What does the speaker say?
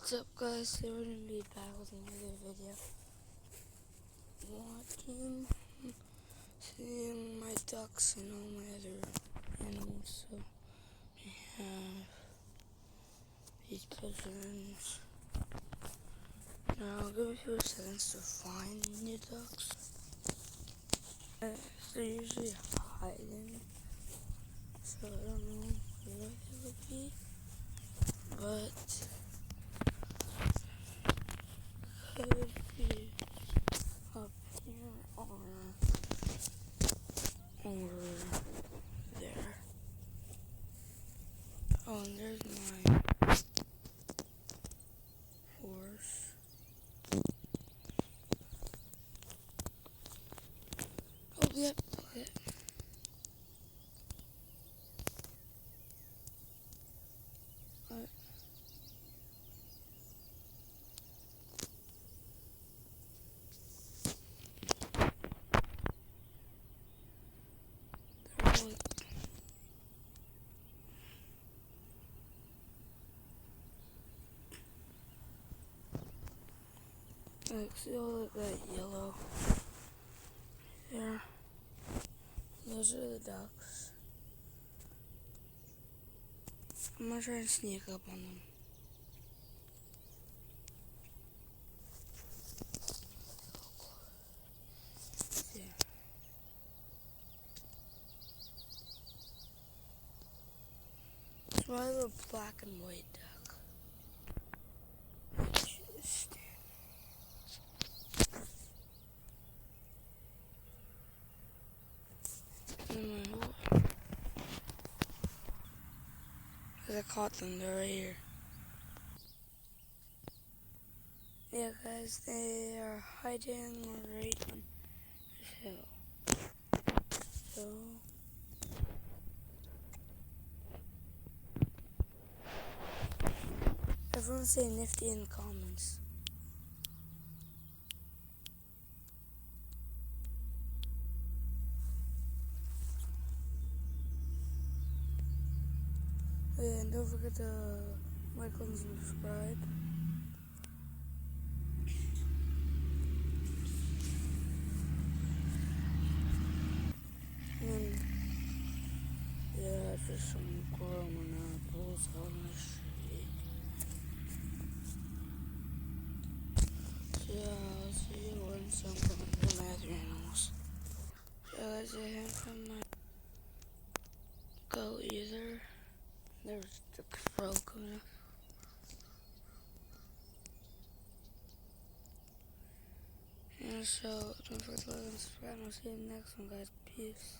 What's up, guys? Today we're gonna be back with another video. Seeing my ducks and all my other animals. So we have these pigeons. Now I'll give you a few seconds to find the ducks. They're usually hiding, so I don't know where they would be, but could be up here or over there. Oh, and there's my horse. Oh, yep, okay. Alright. Like, see all of that yellow there? Those are the ducks. I'm gonna try and sneak up on them. Yeah. It's my little black and white duck. Just I caught them, they're right here. Yeah, guys, they are hiding right on this hill. So, everyone say nifty in the comments. And don't forget to like and subscribe. And yeah, just some growing apples on the street. So yeah, I'll see you when some from my other animals. So guys, I haven't from my goat either. There's the crow coming up. And so, don't forget to like and subscribe, and I'll see you in the next one, guys. Peace.